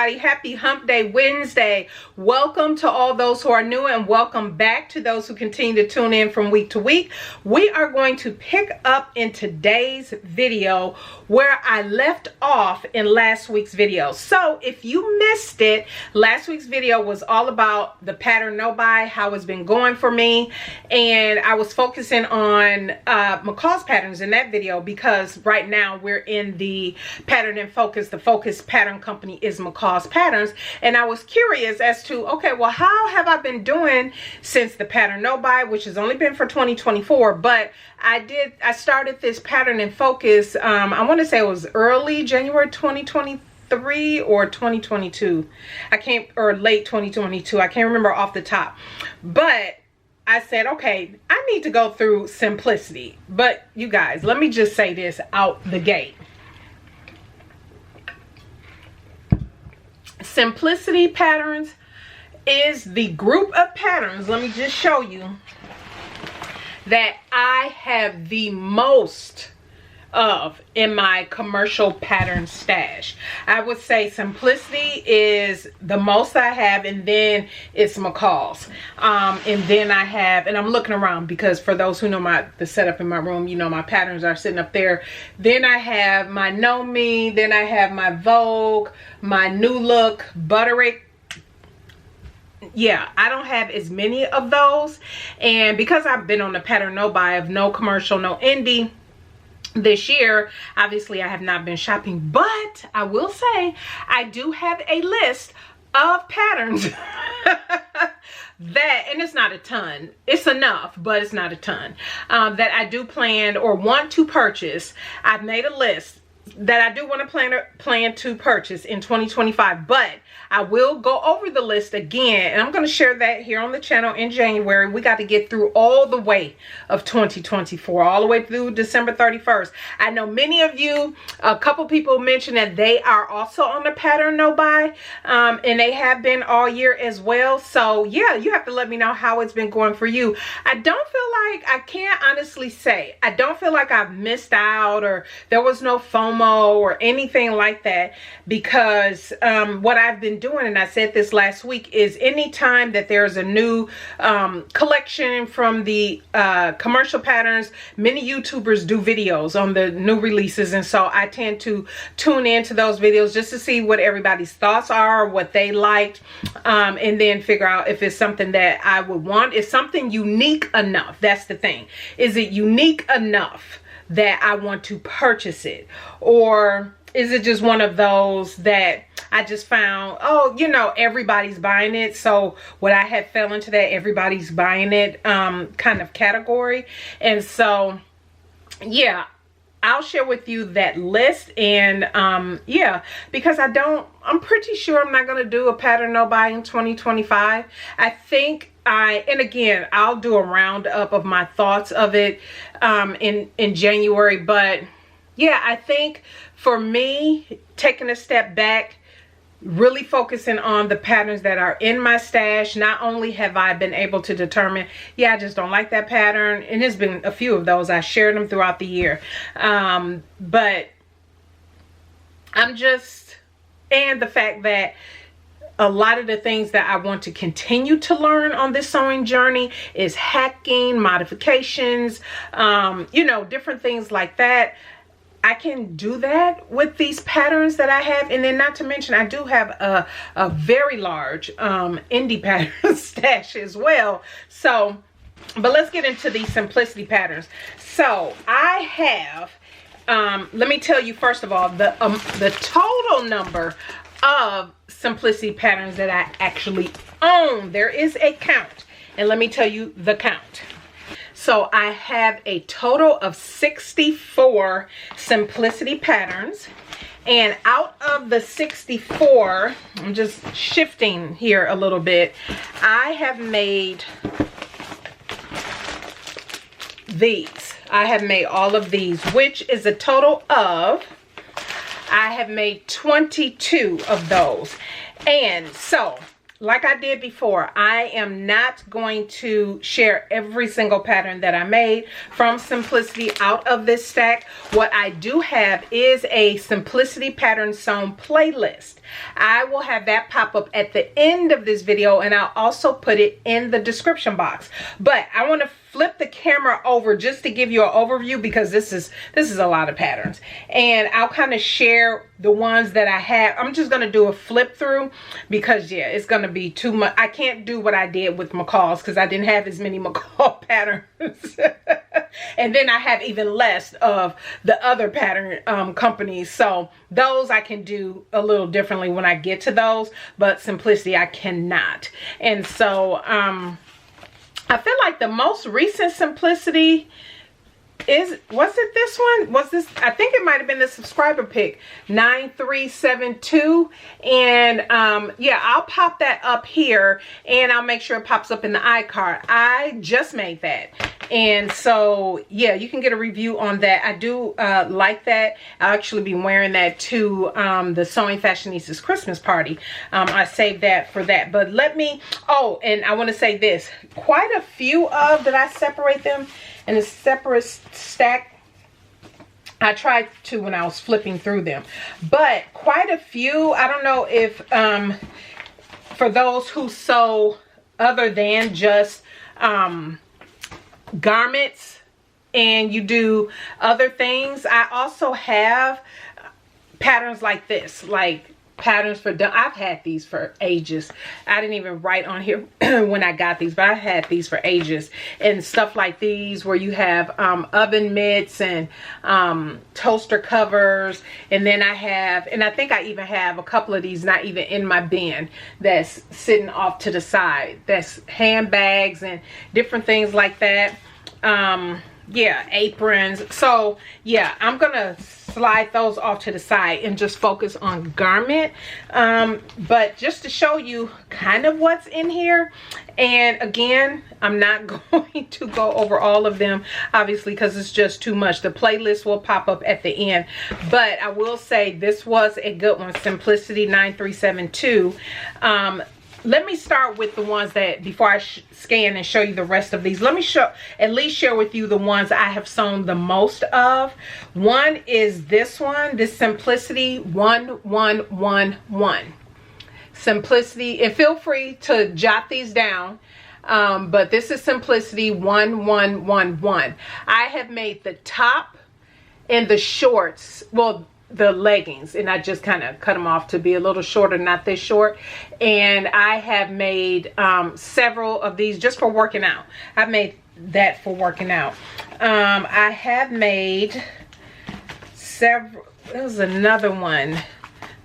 everybody. Happy Hump Day Wednesday. Welcome to all those who are new, and welcome back to those who continue to tune in from week to week. We are going to pick up in today's video where I left off in last week's video. So if you missed it, last week's video was all about the pattern no buy, how it's been going for me, and I was focusing on McCall's patterns in that video because right now we're in the pattern and focus. The focus pattern company is McCall's Patterns, and I was curious as to, okay, well, how have I been doing since the pattern no buy, which has only been for 2024, but I started this pattern and focus, I want to say it was early January 2023 or 2022. Or late 2022. I can't remember off the top. But I said, okay, I need to go through simplicity. But you guys, let me just say this out the gate. Simplicity patterns is the group of patterns, let me just show you, that I have the most of in my commercial pattern stash. I would say simplicity is the most I have, and then it's McCall's, and then I have, and I'm looking around because for those who know the setup in my room, you know my patterns are sitting up there. Then I have my Know Me, then I have my Vogue, my New Look, Butterick. Yeah, I don't have as many of those, and because I've been on the pattern no buy of no commercial, no indie this year, obviously I have not been shopping, but I will say I do have a list of patterns that, and it's not a ton, it's enough, but it's not a ton, that I do plan or want to purchase. I've made a list that I do want to plan to purchase in 2025, but I will go over the list again, and I'm going to share that here on the channel in January. We got to get through all the way of 2024, all the way through December 31st. I know many of you, a couple people mentioned that they are also on the pattern no buy, and they have been all year as well. So yeah, you have to let me know how it's been going for you. I don't feel like, I can't honestly say, I don't feel like I've missed out or there was no FOMO or anything like that, because what I've been doing, and I said this last week, is anytime that there's a new collection from the commercial patterns, many YouTubers do videos on the new releases, and so I tend to tune into those videos just to see what everybody's thoughts are, what they liked, and then figure out if it's something that I would want. Is something unique enough? That's the thing. Is it unique enough that I want to purchase it? Or is it just one of those that I just found, oh, you know, everybody's buying it, so what I had fell into that everybody's buying it kind of category. And so yeah, I'll share with you that list. And yeah, because I'm pretty sure I'm not going to do a pattern no buy in 2025. I think and again, I'll do a roundup of my thoughts of it in January. But yeah, I think for me, taking a step back, really focusing on the patterns that are in my stash, not only have I been able to determine, yeah, I just don't like that pattern, and there's been a few of those, I shared them throughout the year, but I'm just, and the fact that a lot of the things that I want to continue to learn on this sewing journey is hacking, modifications, you know, different things like that. I can do that with these patterns that I have. And then not to mention, I do have a very large indie pattern stash as well. So, but let's get into these simplicity patterns. So I have, let me tell you first of all, the total number of simplicity patterns that I actually own. There is a count, and let me tell you the count. So I have a total of 64 simplicity patterns, and out of the 64, I'm just shifting here a little bit, I have made these. I have made all of these, which is a total of, I have made 22 of those. And so like I did before, I am not going to share every single pattern that I made from Simplicity out of this stack. What I do have is a Simplicity Pattern Sewn playlist. I will have that pop up at the end of this video, and I'll also put it in the description box. But I want to flip the camera over just to give you an overview, because this is a lot of patterns, and I'll kind of share the ones that I have. I'm just going to do a flip through because, yeah, it's going to be too much. I can't do what I did with McCall's because I didn't have as many McCall patterns. And then I have even less of the other pattern companies. So those I can do a little differently when I get to those, but Simplicity I cannot. And so I feel like the most recent Simplicity was it this one? Was this, I think it might have been the subscriber pick, 9372. And yeah, I'll pop that up here and I'll make sure it pops up in the iCard. I just made that. And so yeah, you can get a review on that. I do like that. I'll actually be wearing that to the Sewing Fashionistas Christmas party. I saved that for that. But let me, oh, and I want to say this, quite a few of that I separate them in a separate stack. I tried to when I was flipping through them, but quite a few. I don't know if for those who sew other than just garments and you do other things, I also have patterns like this, like patterns for, I've had these for ages. I didn't even write on here when I got these, but I had these for ages, and stuff like these where you have oven mitts and toaster covers. And then I have, and I think I even have a couple of these not even in my bin that's sitting off to the side, that's handbags and different things like that. Yeah, aprons. So yeah, I'm gonna slide those off to the side and just focus on garment, but just to show you kind of what's in here. And again, I'm not going to go over all of them, obviously, because it's just too much. The playlist will pop up at the end, but I will say this was a good one, Simplicity 9372. Let me start with the ones that, before I scan and show you the rest of these, let me at least share with you the ones I have sewn the most of. One is this one, this Simplicity 1111. Simplicity, and feel free to jot these down, but this is Simplicity 1111. I have made the top and the shorts, well, the leggings, and I just kind of cut them off to be a little shorter, not this short. And I have made several of these just for working out. I've made that for working out. I have made several. There was another one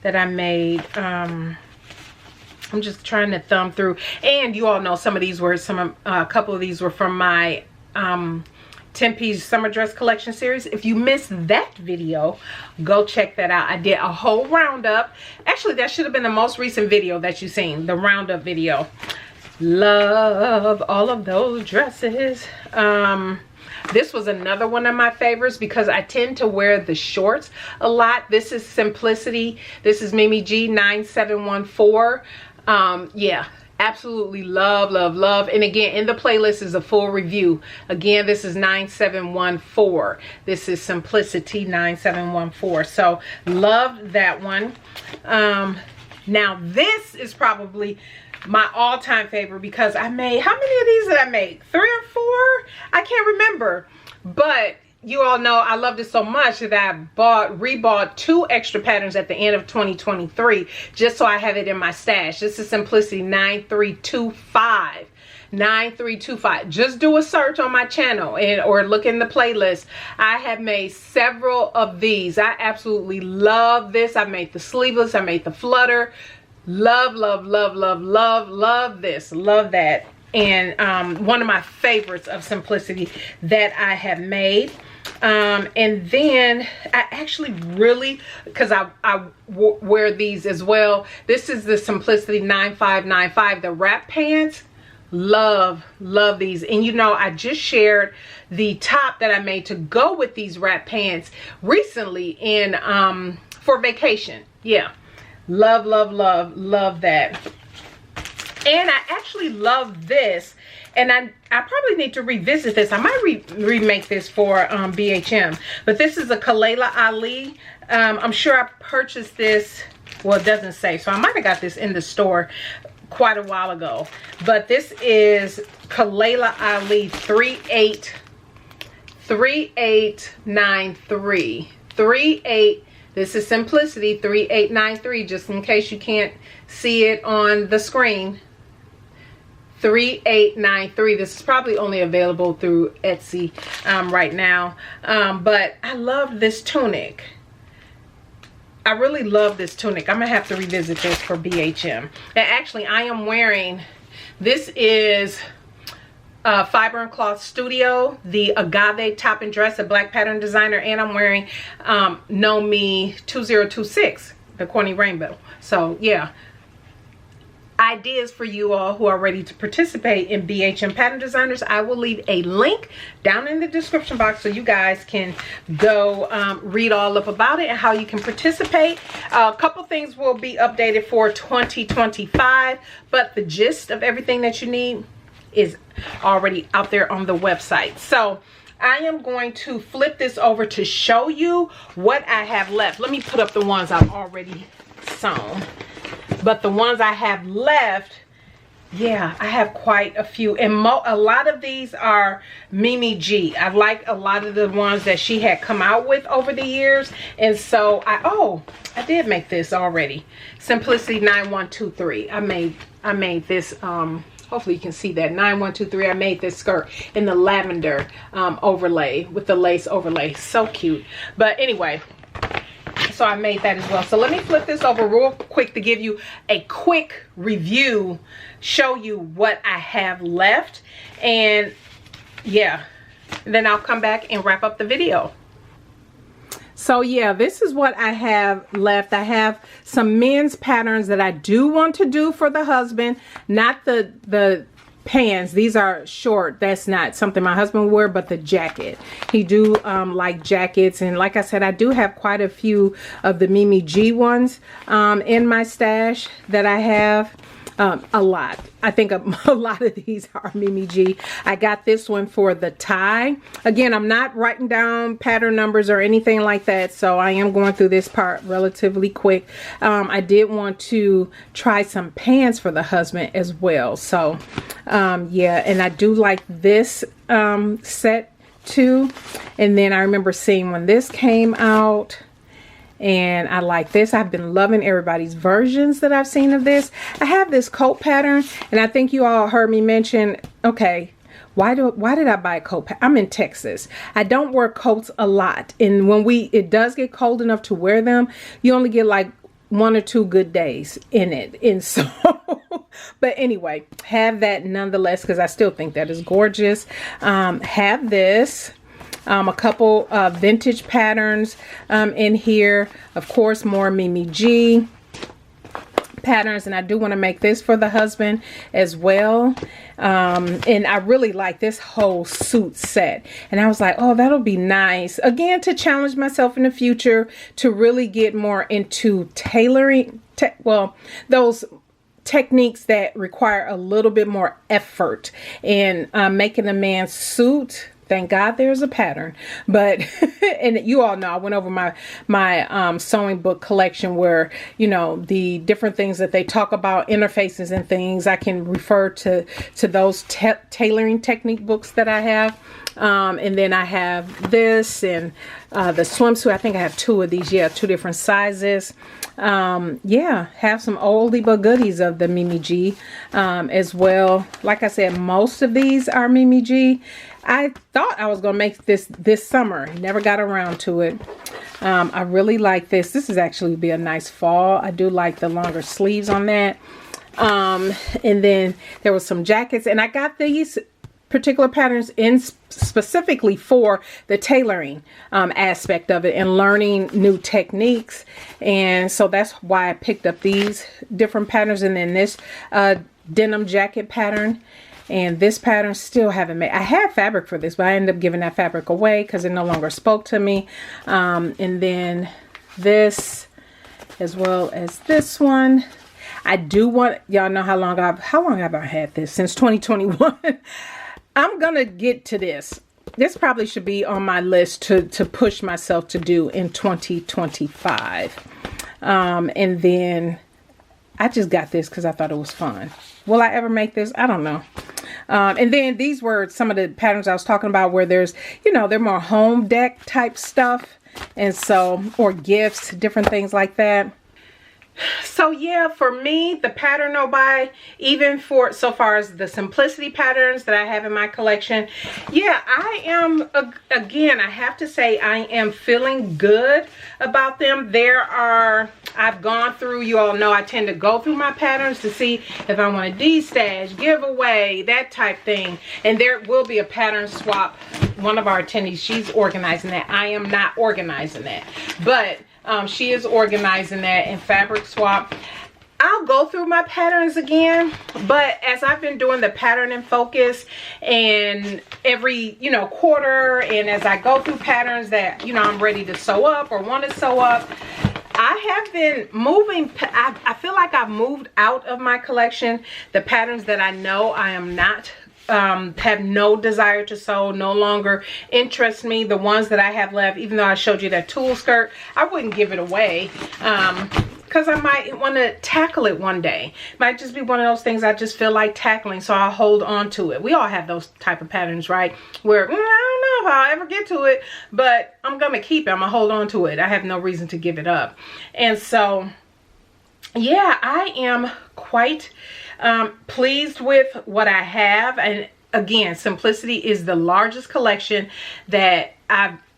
that I made. I'm just trying to thumb through, and you all know some of these were a couple of these were from my 10-piece summer dress collection series. If you missed that video, go check that out. I did a whole roundup. Actually, that should have been the most recent video that you've seen, the roundup video. Love all of those dresses. This was another one of my favorites because I tend to wear the shorts a lot. This is Simplicity. This is Mimi G 9714. Yeah, absolutely love, love, love. And again, in the playlist is a full review. Again, this is 9714. This is Simplicity 9714. So loved that one. Now this is probably my all-time favorite because I made, how many of these did I make? 3 or 4? I can't remember. But you all know I loved it so much that I rebought 2 extra patterns at the end of 2023 just so I have it in my stash. This is Simplicity 9325. 9325. Just do a search on my channel or look in the playlist. I have made several of these. I absolutely love this. I made the sleeveless. I made the flutter. Love, love, love, love, love, love this. Love that. And one of my favorites of Simplicity that I have made. And then I actually really, because I wear these as well. This is the Simplicity 9595, the wrap pants. Love, love these. And you know, I just shared the top that I made to go with these wrap pants recently in for vacation. Yeah, love, love, love, love that. And I actually love this, and I probably need to revisit this. I might remake this for BHM, but this is a Kalela Ali. I'm sure I purchased this, well, it doesn't say, so I might have got this in the store quite a while ago. But this is Kalela Ali 3893. This is Simplicity 3893, just in case you can't see it on the screen. 3893. This is probably only available through Etsy right now. But I love this tunic. I really love this tunic. I'm gonna have to revisit this for BHM. And actually, I am wearing, this is Fiber and Cloth Studio, the Agave top and dress, a black pattern designer, and I'm wearing Know Me 2026, the corny rainbow. So yeah, ideas for you all who are ready to participate in BHM pattern designers. I will leave a link down in the description box so you guys can go read all up about it and how you can participate. A couple things will be updated for 2025, but the gist of everything that you need is already out there on the website. So I am going to flip this over to show you what I have left. Let me put up the ones I've already sewn. But the ones I have left, yeah, I have quite a few. And a lot of these are Mimi G. I like a lot of the ones that she had come out with over the years. And so I did make this already. Simplicity 9123. I made this, hopefully you can see that, 9123. I made this skirt in the lavender overlay with the lace overlay. So cute. But anyway, so I made that as well. So let me flip this over real quick to give you a quick review, show you what I have left, and yeah, then I'll come back and wrap up the video. So yeah, this is what I have left. I have some men's patterns that I do want to do for the husband, not the pants. These are short. That's not something my husband wear, but the jacket. He do like jackets, and like I said, I do have quite a few of the Mimi G ones in my stash that I have. A lot. I think a lot of these are Mimi G. I got this one for the tie. Again, I'm not writing down pattern numbers or anything like that, so I am going through this part relatively quick. I did want to try some pants for the husband as well. So yeah, and I do like this set too. And then I remember seeing when this came out, and I like this. I've been loving everybody's versions that I've seen of this. I have this coat pattern, and I think you all heard me mention, okay, why did I buy a coat? I'm in Texas. I don't wear coats a lot, and when it does get cold enough to wear them, you only get like 1 or 2 good days in it. And so but anyway, have that nonetheless, because I still think that is gorgeous. Have this. A couple vintage patterns in here. Of course, more Mimi G patterns, and I do want to make this for the husband as well. And I really like this whole suit set, and I was like, oh, that'll be nice again to challenge myself in the future to really get more into tailoring, well, those techniques that require a little bit more effort in making a man's suit. Thank God there's a pattern. But and you all know I went over my sewing book collection where, you know, the different things that they talk about, interfaces and things. I can refer to those tailoring technique books that I have. And then I have this and the swimsuit. I think I have 2 of these. Yeah, 2 different sizes. Yeah, have some oldie but goodies of the Mimi G as well. Like I said, most of these are Mimi G. I thought I was going to make this summer. Never got around to it. I really like this. This is actually be a nice fall. I do like the longer sleeves on that. And then there was some jackets, and I got these particular patterns in specifically for the tailoring aspect of it and learning new techniques. And so that's why I picked up these different patterns, and then this denim jacket pattern. And this pattern still haven't made. I had fabric for this, but I ended up giving that fabric away because it no longer spoke to me. And then this, as well as this one. I do want, y'all know how long have I had this? Since 2021. I'm gonna get to this. This probably should be on my list to push myself to do in 2025. And then I just got this because I thought it was fun. Will I ever make this? I don't know. And then these were some of the patterns I was talking about where there's, you know, they're more home deck type stuff. And so, or gifts, different things like that. So yeah, for me, the pattern no buy, even for so far as the simplicity patterns that I have in my collection, yeah, I am, again, I have to say I am feeling good about them. I've gone through, you all know I tend to go through my patterns to see if I want to destash, give away, that type thing. And there will be a pattern swap. One of our attendees, she's organizing that. I am not organizing that. But she is organizing that in fabric swap. I'll go through my patterns again, but as I've been doing the pattern and focus and every, you know, quarter, and as I go through patterns that, you know, I'm ready to sew up or want to sew up, I have been moving. I feel like I've moved out of my collection the patterns that I know I am not have no desire to sew, no longer interest me. The ones that I have left, even though I showed you that tulle skirt, I wouldn't give it away because I might want to tackle it one day. Might just be one of those things I just feel like tackling, so I'll hold on to it. We all have those type of patterns, right? Where I don't know if I'll ever get to it, but I'm gonna keep it. I'm gonna hold on to it. I have no reason to give it up. And so yeah, I am quite pleased with what I have. And again, simplicity is the largest collection that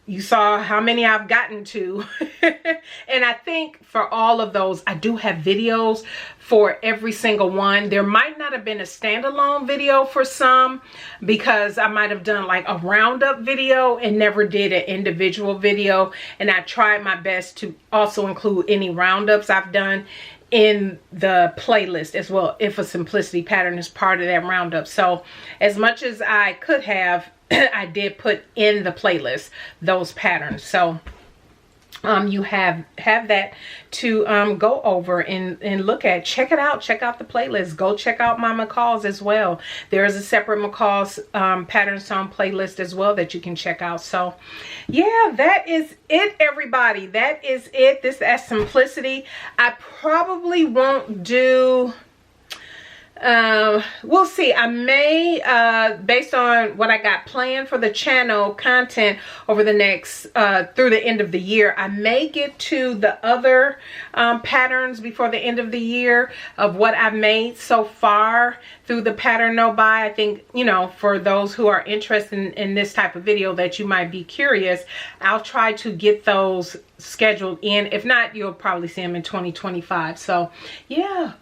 you saw how many I've gotten to. And I think for all of those, I do have videos for every single one. There might not have been a standalone video for some because I might have done like a roundup video and never did an individual video. And I tried my best to also include any roundups I've done in the playlist as well, if a simplicity pattern is part of that roundup. So as much as I could have, I did put in the playlist those patterns. So you have that to go over and look at. Check it out. Check out the playlist. Go check out my McCall's as well. There is a separate McCall's pattern song playlist as well that you can check out. So yeah, that is it, everybody. That is it. This is simplicity. I probably won't do, we'll see. I may, based on what I got planned for the channel content over the next, through the end of the year, I may get to the other patterns before the end of the year of what I've made so far through the pattern no buy. I think, you know, for those who are interested in this type of video that you might be curious, I'll try to get those scheduled in. If not, you'll probably see them in 2025. So yeah.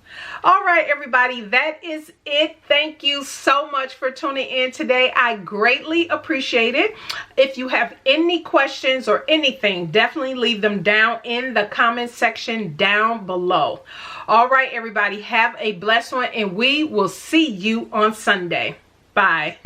All right, everybody, that is it. Thank you so much for tuning in today. I greatly appreciate it. If you have any questions or anything, definitely leave them down in the comment section down below. All right, everybody, have a blessed one, and we will see you on Sunday. Bye.